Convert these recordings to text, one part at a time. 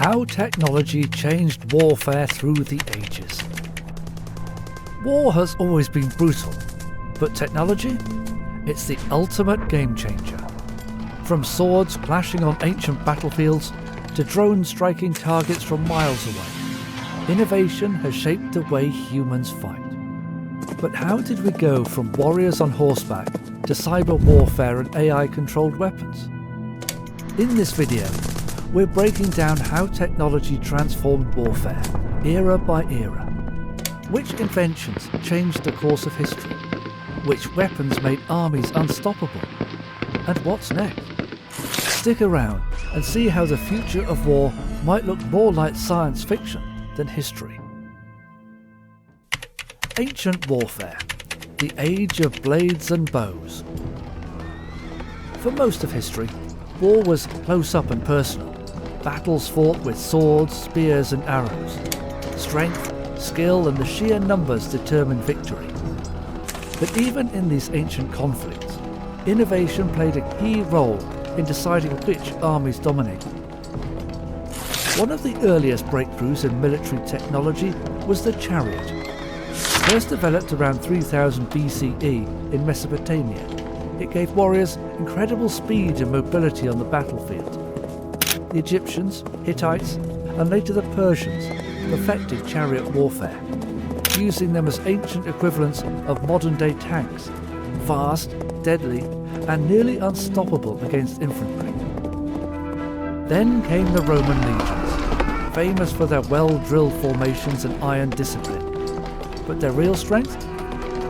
How technology changed warfare through the ages. War has always been brutal, but technology? It's the ultimate game changer. From swords clashing on ancient battlefields to drones striking targets from miles away, innovation has shaped the way humans fight. But how did we go from warriors on horseback to cyber warfare and AI-controlled weapons? In this video, we're breaking down how technology transformed warfare, era by era. Which inventions changed the course of history? Which weapons made armies unstoppable? And what's next? Stick around and see how the future of war might look more like science fiction than history. Ancient warfare, the age of blades and bows. For most of history, war was close up and personal. Battles fought with swords, spears and arrows. Strength, skill and the sheer numbers determined victory. But even in these ancient conflicts, innovation played a key role in deciding which armies dominated. One of the earliest breakthroughs in military technology was the chariot. First developed around 3000 BCE in Mesopotamia, it gave warriors incredible speed and mobility on the battlefield. The Egyptians, Hittites, and later the Persians perfected chariot warfare, using them as ancient equivalents of modern-day tanks, fast, deadly, and nearly unstoppable against infantry. Then came the Roman legions, famous for their well-drilled formations and iron discipline. But their real strength?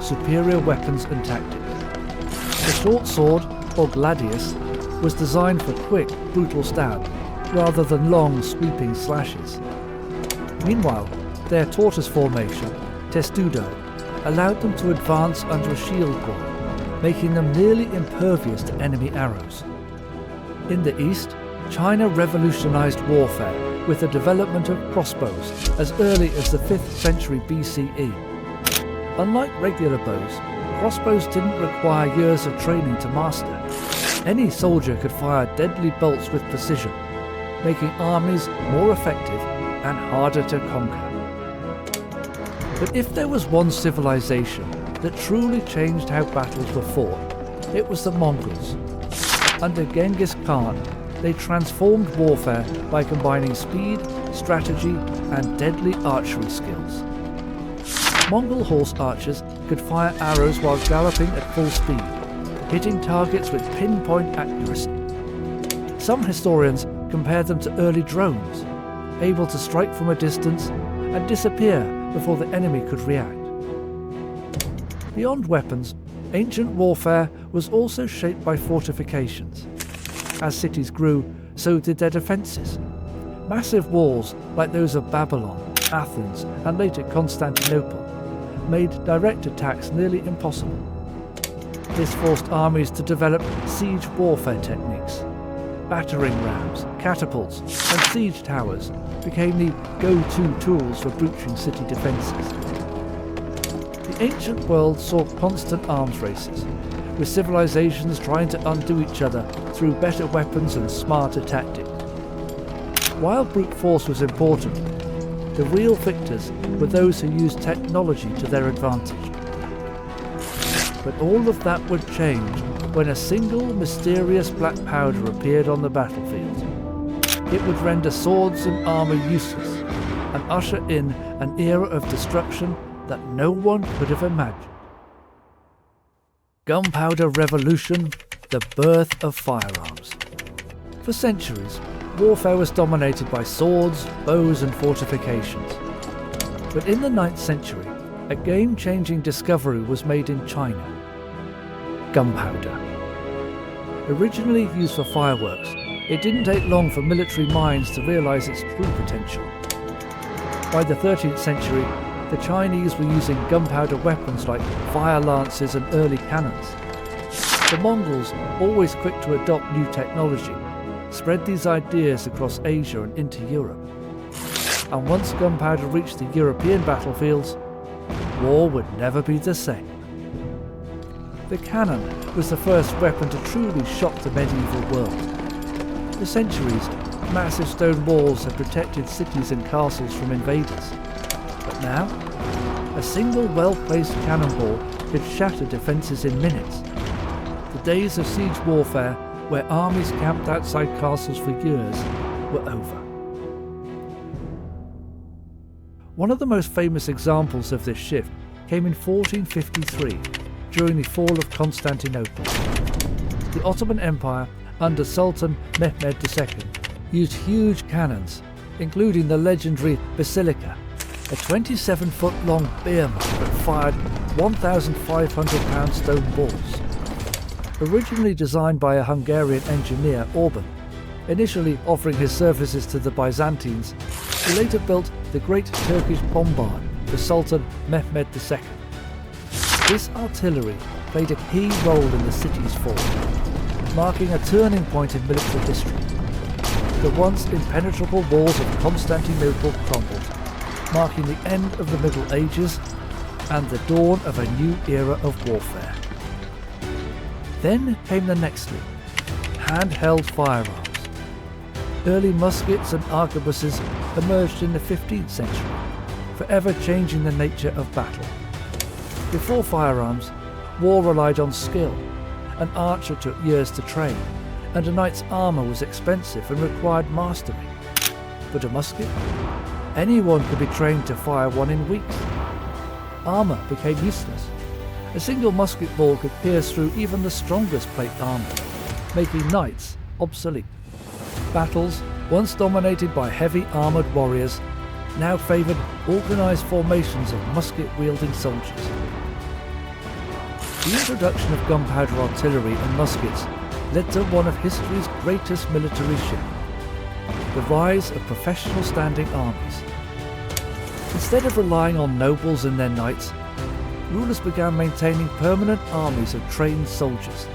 Superior weapons and tactics. The short sword, or gladius, was designed for quick, brutal stab, rather than long, sweeping slashes. Meanwhile, their tortoise formation, testudo, allowed them to advance under a shield wall, making them nearly impervious to enemy arrows. In the east, China revolutionized warfare with the development of crossbows as early as the 5th century BCE. Unlike regular bows, crossbows didn't require years of training to master. Any soldier could fire deadly bolts with precision, making armies more effective and harder to conquer. But if there was one civilization that truly changed how battles were fought, it was the Mongols. Under Genghis Khan, they transformed warfare by combining speed, strategy, and deadly archery skills. Mongol horse archers could fire arrows while galloping at full speed, hitting targets with pinpoint accuracy. Some historians compare them to early drones, able to strike from a distance and disappear before the enemy could react. Beyond weapons, ancient warfare was also shaped by fortifications. As cities grew, so did their defences. Massive walls like those of Babylon, Athens, and later Constantinople made direct attacks nearly impossible. This forced armies to develop siege warfare techniques. Battering rams, catapults, and siege towers became the go-to tools for breaching city defences. The ancient world saw constant arms races, with civilizations trying to undo each other through better weapons and smarter tactics. While brute force was important, the real victors were those who used technology to their advantage. But all of that would change when a single mysterious black powder appeared on the battlefield. It would render swords and armour useless and usher in an era of destruction that no one could have imagined. Gunpowder Revolution, the birth of firearms. For centuries, warfare was dominated by swords, bows and fortifications. But in the 9th century, a game-changing discovery was made in China. Gunpowder. Originally used for fireworks, it didn't take long for military minds to realise its true potential. By the 13th century, the Chinese were using gunpowder weapons like fire lances and early cannons. The Mongols, always quick to adopt new technology, spread these ideas across Asia and into Europe. And once gunpowder reached the European battlefields, war would never be the same. The cannon was the first weapon to truly shock the medieval world. For centuries, massive stone walls had protected cities and castles from invaders. But now, a single well-placed cannonball could shatter defences in minutes. The days of siege warfare, where armies camped outside castles for years, were over. One of the most famous examples of this shift came in 1453, during the fall of Constantinople. The Ottoman Empire, under Sultan Mehmed II, used huge cannons, including the legendary Basilica, a 27-foot-long behemoth that fired 1,500-pound stone balls. Originally designed by a Hungarian engineer, Orban, initially offering his services to the Byzantines, he later built the Great Turkish Bombard for Sultan Mehmed II. This artillery played a key role in the city's fall, marking a turning point in military history. The once impenetrable walls of Constantinople crumbled, marking the end of the Middle Ages and the dawn of a new era of warfare. Then came the next leap: handheld firearms. Early muskets and arquebuses emerged in the 15th century, forever changing the nature of battle. Before firearms, war relied on skill. An archer took years to train, and a knight's armour was expensive and required mastery. But a musket? Anyone could be trained to fire one in weeks. Armour became useless. A single musket ball could pierce through even the strongest plate armour, making knights obsolete. Battles, once dominated by heavy armoured warriors, now favoured organised formations of musket-wielding soldiers. The introduction of gunpowder artillery and muskets led to one of history's greatest military shifts: the rise of professional standing armies. Instead of relying on nobles and their knights, rulers began maintaining permanent armies of trained soldiers.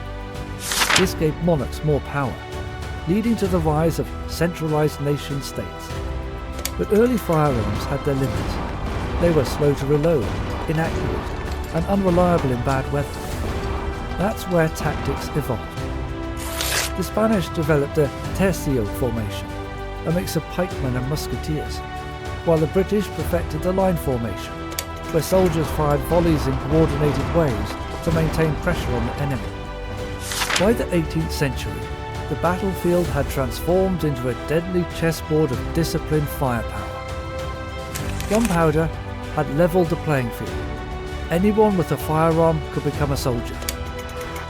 This gave monarchs more power, leading to the rise of centralised nation-states. But early firearms had their limits. They were slow to reload, inaccurate, and unreliable in bad weather. That's where tactics evolved. The Spanish developed a tercio formation, a mix of pikemen and musketeers, while the British perfected the line formation, where soldiers fired volleys in coordinated ways to maintain pressure on the enemy. By the 18th century, the battlefield had transformed into a deadly chessboard of disciplined firepower. Gunpowder had levelled the playing field. Anyone with a firearm could become a soldier.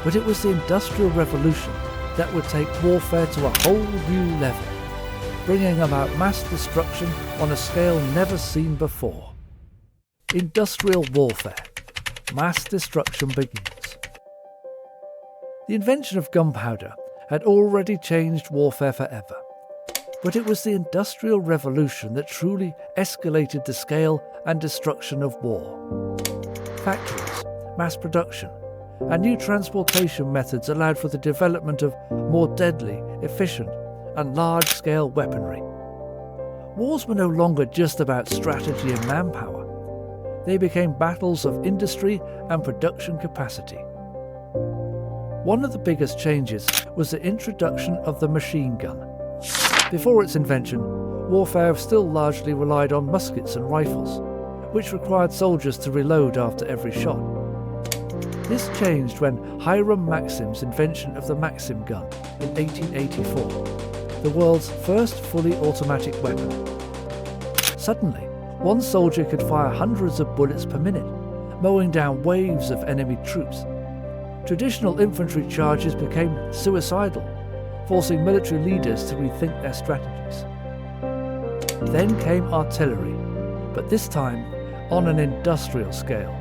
But it was the Industrial Revolution that would take warfare to a whole new level, bringing about mass destruction on a scale never seen before. Industrial warfare. Mass destruction begins. The invention of gunpowder had already changed warfare forever, but it was the Industrial Revolution that truly escalated the scale and destruction of war. Factories, mass production, and new transportation methods allowed for the development of more deadly, efficient, and large-scale weaponry. Wars were no longer just about strategy and manpower. They became battles of industry and production capacity. One of the biggest changes was the introduction of the machine gun. Before its invention, warfare still largely relied on muskets and rifles, which required soldiers to reload after every shot. This changed when Hiram Maxim's invention of the Maxim gun in 1884, the world's first fully automatic weapon. Suddenly, one soldier could fire hundreds of bullets per minute, mowing down waves of enemy troops. Traditional infantry charges became suicidal, forcing military leaders to rethink their strategies. Then came artillery, but this time on an industrial scale.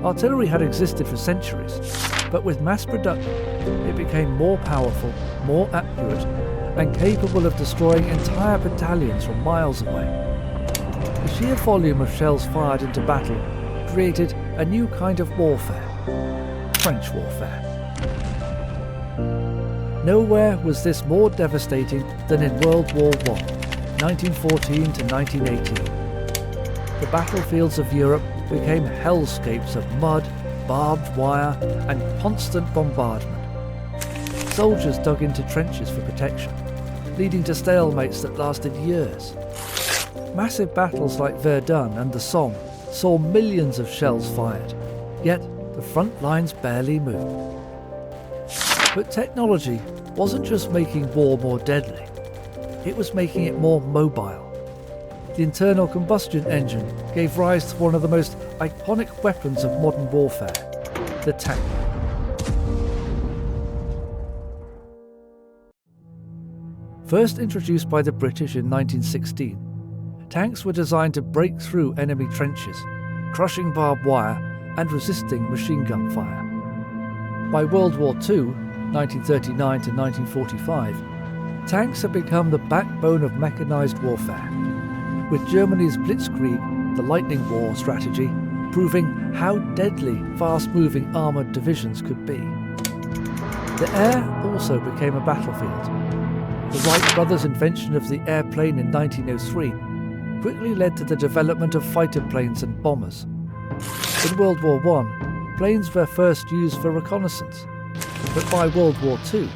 Artillery had existed for centuries, but with mass production, it became more powerful, more accurate, and capable of destroying entire battalions from miles away. The sheer volume of shells fired into battle created a new kind of warfare: trench warfare. Nowhere was this more devastating than in World War I, 1914 to 1918. The battlefields of Europe became hellscapes of mud, barbed wire, and constant bombardment. Soldiers dug into trenches for protection, leading to stalemates that lasted years. Massive battles like Verdun and the Somme saw millions of shells fired, yet the front lines barely moved. But technology wasn't just making war more deadly, it was making it more mobile. The internal combustion engine gave rise to one of the most iconic weapons of modern warfare, the tank. First introduced by the British in 1916, tanks were designed to break through enemy trenches, crushing barbed wire and resisting machine gun fire. By World War II, 1939 to 1945, tanks had become the backbone of mechanized warfare, with Germany's Blitzkrieg, the Lightning War strategy, proving how deadly fast-moving armoured divisions could be. The air also became a battlefield. The Wright brothers' invention of the airplane in 1903 quickly led to the development of fighter planes and bombers. In World War I, planes were first used for reconnaissance, but by World War II,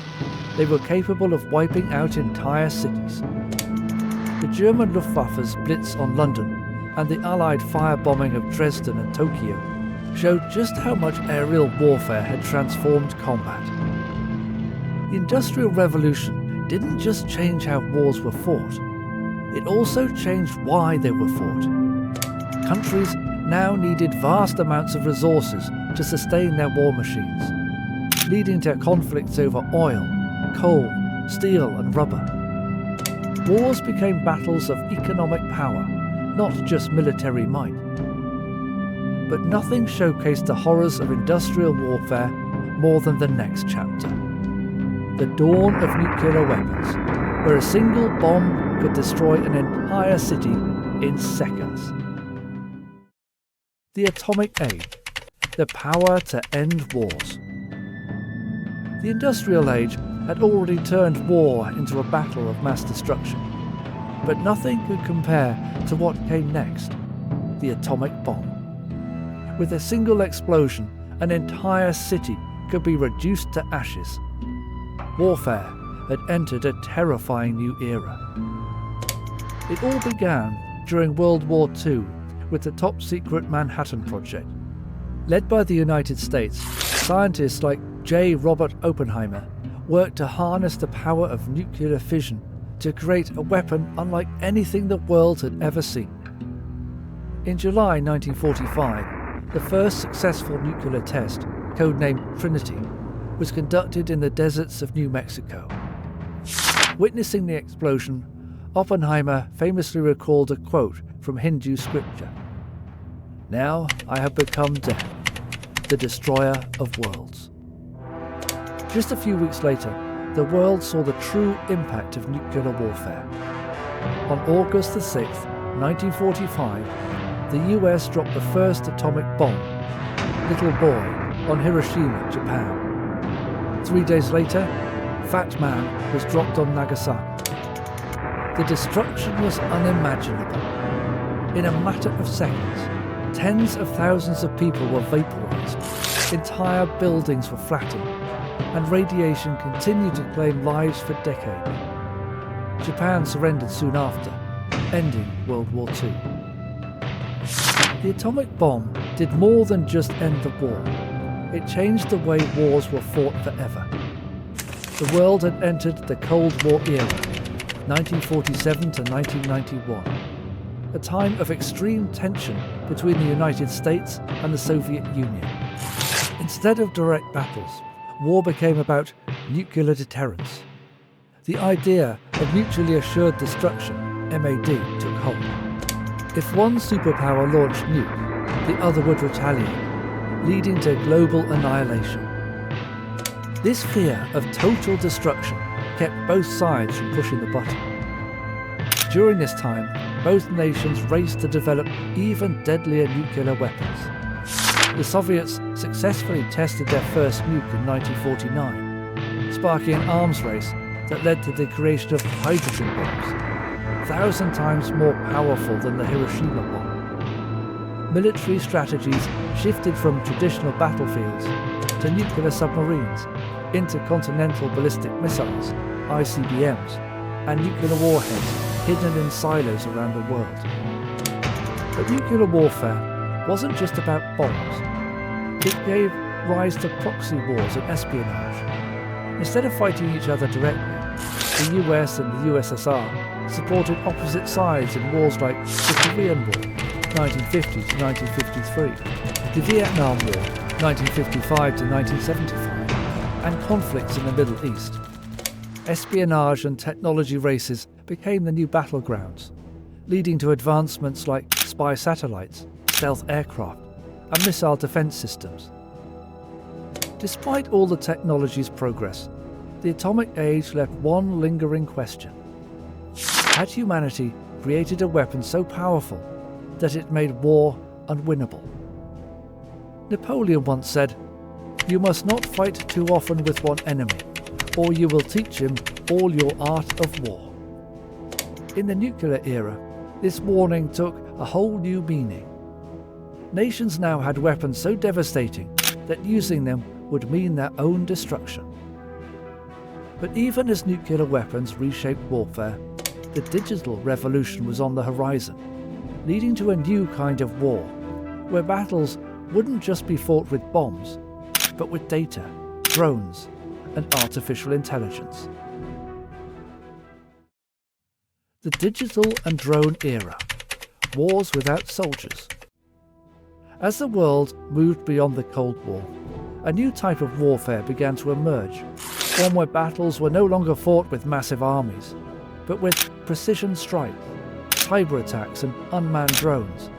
they were capable of wiping out entire cities. The German Luftwaffe's blitz on London and the Allied firebombing of Dresden and Tokyo showed just how much aerial warfare had transformed combat. The Industrial Revolution didn't just change how wars were fought, it also changed why they were fought. Countries now needed vast amounts of resources to sustain their war machines, leading to conflicts over oil, coal, steel and rubber. Wars became battles of economic power, not just military might. But nothing showcased the horrors of industrial warfare more than the next chapter. The dawn of nuclear weapons, where a single bomb could destroy an entire city in seconds. The atomic age, the power to end wars. The Industrial Age had already turned war into a battle of mass destruction. But nothing could compare to what came next, the atomic bomb. With a single explosion, an entire city could be reduced to ashes. Warfare had entered a terrifying new era. It all began during World War II with the top-secret Manhattan Project. Led by the United States, scientists like J. Robert Oppenheimer worked to harness the power of nuclear fission to create a weapon unlike anything the world had ever seen. In July 1945, the first successful nuclear test, codenamed Trinity, was conducted in the deserts of New Mexico. Witnessing the explosion, Oppenheimer famously recalled a quote from Hindu scripture: "Now I have become death, the destroyer of worlds." Just a few weeks later, the world saw the true impact of nuclear warfare. On August 6, 1945, the US dropped the first atomic bomb, Little Boy, on Hiroshima, Japan. 3 days later, Fat Man was dropped on Nagasaki. The destruction was unimaginable. In a matter of seconds, tens of thousands of people were vaporized, entire buildings were flattened, and radiation continued to claim lives for decades. Japan surrendered soon after, ending World War II. The atomic bomb did more than just end the war. It changed the way wars were fought forever. The world had entered the Cold War era, 1947 to 1991, a time of extreme tension between the United States and the Soviet Union. Instead of direct battles, war became about nuclear deterrence. The idea of mutually assured destruction, MAD, took hold. If one superpower launched nuke, the other would retaliate, leading to global annihilation. This fear of total destruction kept both sides from pushing the button. During this time, both nations raced to develop even deadlier nuclear weapons. The Soviets successfully tested their first nuke in 1949, sparking an arms race that led to the creation of hydrogen bombs, 1,000 times more powerful than the Hiroshima bomb. Military strategies shifted from traditional battlefields to nuclear submarines, intercontinental ballistic missiles, ICBMs, and nuclear warheads hidden in silos around the world. But nuclear warfare wasn't just about bombs. It gave rise to proxy wars and espionage. Instead of fighting each other directly, the US and the USSR supported opposite sides in wars like the Korean War, 1950 to 1953, the Vietnam War, 1955 to 1975, and conflicts in the Middle East. Espionage and technology races became the new battlegrounds, leading to advancements like spy satellites, stealth aircraft, and missile defense systems. Despite all the technology's progress, the atomic age left one lingering question. Had humanity created a weapon so powerful that it made war unwinnable? Napoleon once said, "You must not fight too often with one enemy, or you will teach him all your art of war." In the nuclear era, this warning took a whole new meaning. Nations now had weapons so devastating that using them would mean their own destruction. But even as nuclear weapons reshaped warfare, the digital revolution was on the horizon, leading to a new kind of war, where battles wouldn't just be fought with bombs, but with data, drones, and artificial intelligence. The digital and drone era. Wars without soldiers. As the world moved beyond the Cold War, a new type of warfare began to emerge, one where battles were no longer fought with massive armies, but with precision strikes, cyber attacks, and unmanned drones.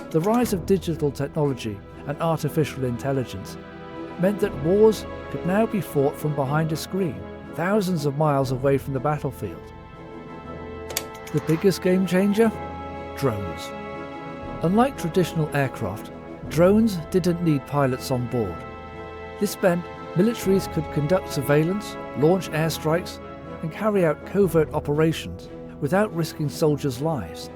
The rise of digital technology and artificial intelligence meant that wars could now be fought from behind a screen, thousands of miles away from the battlefield. The biggest game changer? Drones. Unlike traditional aircraft, drones didn't need pilots on board. This meant militaries could conduct surveillance, launch airstrikes, and carry out covert operations without risking soldiers' lives.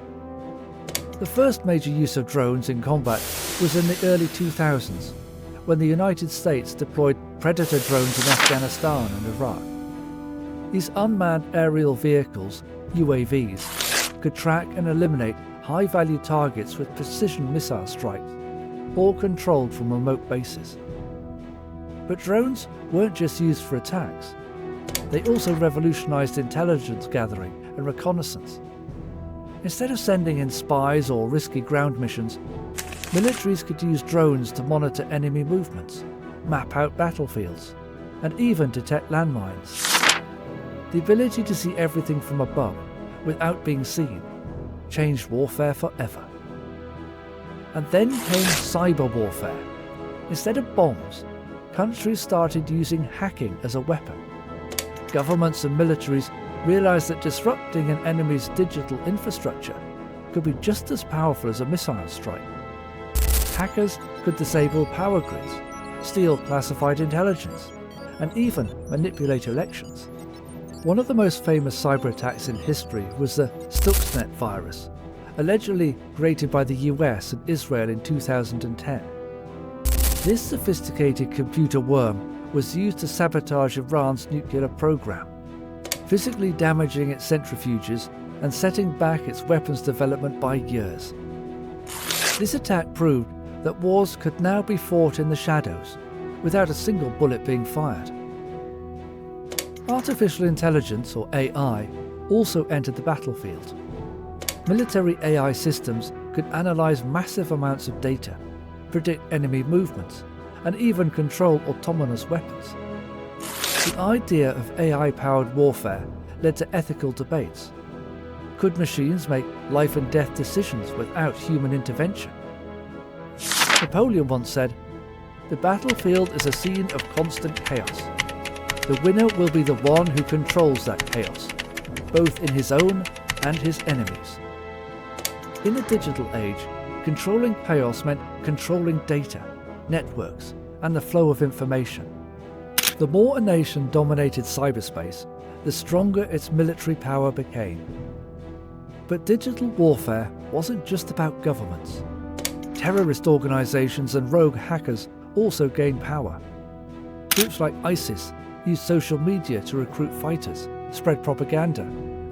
The first major use of drones in combat was in the early 2000s, when the United States deployed Predator drones in Afghanistan and Iraq. These unmanned aerial vehicles, UAVs, could track and eliminate high-value targets with precision missile strikes, all controlled from remote bases. But drones weren't just used for attacks. They also revolutionized intelligence gathering and reconnaissance. Instead of sending in spies or risky ground missions, militaries could use drones to monitor enemy movements, map out battlefields, and even detect landmines. The ability to see everything from above without being seen changed warfare forever. And then came cyber warfare. Instead of bombs, countries started using hacking as a weapon. Governments and militaries realized that disrupting an enemy's digital infrastructure could be just as powerful as a missile strike. Hackers could disable power grids, steal classified intelligence, and even manipulate elections. One of the most famous cyber attacks in history was the Stuxnet virus, allegedly created by the US and Israel in 2010. This sophisticated computer worm was used to sabotage Iran's nuclear program, physically damaging its centrifuges and setting back its weapons development by years. This attack proved that wars could now be fought in the shadows, without a single bullet being fired. Artificial intelligence, or AI, also entered the battlefield. Military AI systems could analyze massive amounts of data, predict enemy movements, and even control autonomous weapons. The idea of AI-powered warfare led to ethical debates. Could machines make life and death decisions without human intervention? Napoleon once said, "The battlefield is a scene of constant chaos. The winner will be the one who controls that chaos, both in his own and his enemies." In the digital age, controlling chaos meant controlling data, networks, and the flow of information. The more a nation dominated cyberspace, the stronger its military power became. But digital warfare wasn't just about governments. Terrorist organizations and rogue hackers also gained power. Groups like ISIS used social media to recruit fighters, spread propaganda,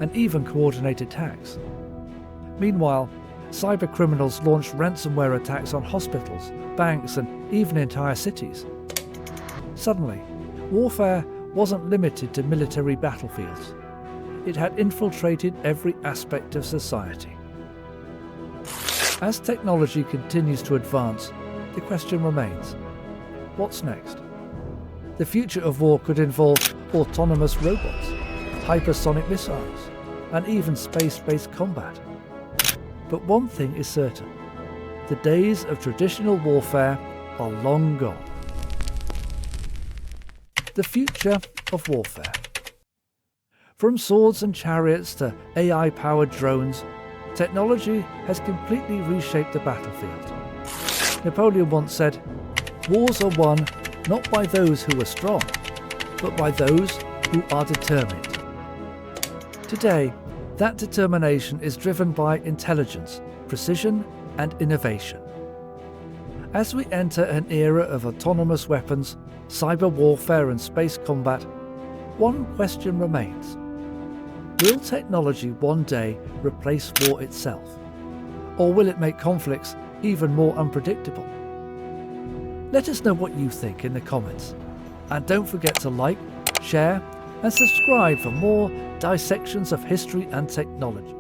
and even coordinate attacks. Meanwhile, cybercriminals launched ransomware attacks on hospitals, banks, and even entire cities. Suddenly, warfare wasn't limited to military battlefields. It had infiltrated every aspect of society. As technology continues to advance, the question remains, what's next? The future of war could involve autonomous robots, hypersonic missiles, and even space-based combat. But one thing is certain, the days of traditional warfare are long gone. The future of warfare. From swords and chariots to AI-powered drones, technology has completely reshaped the battlefield. Napoleon once said, "Wars are won not by those who are strong, but by those who are determined." Today, that determination is driven by intelligence, precision, and innovation. As we enter an era of autonomous weapons, cyber warfare, and space combat, one question remains. Will technology one day replace war itself? Or will it make conflicts even more unpredictable? Let us know what you think in the comments. And don't forget to like, share, and subscribe for more dissections of history and technology.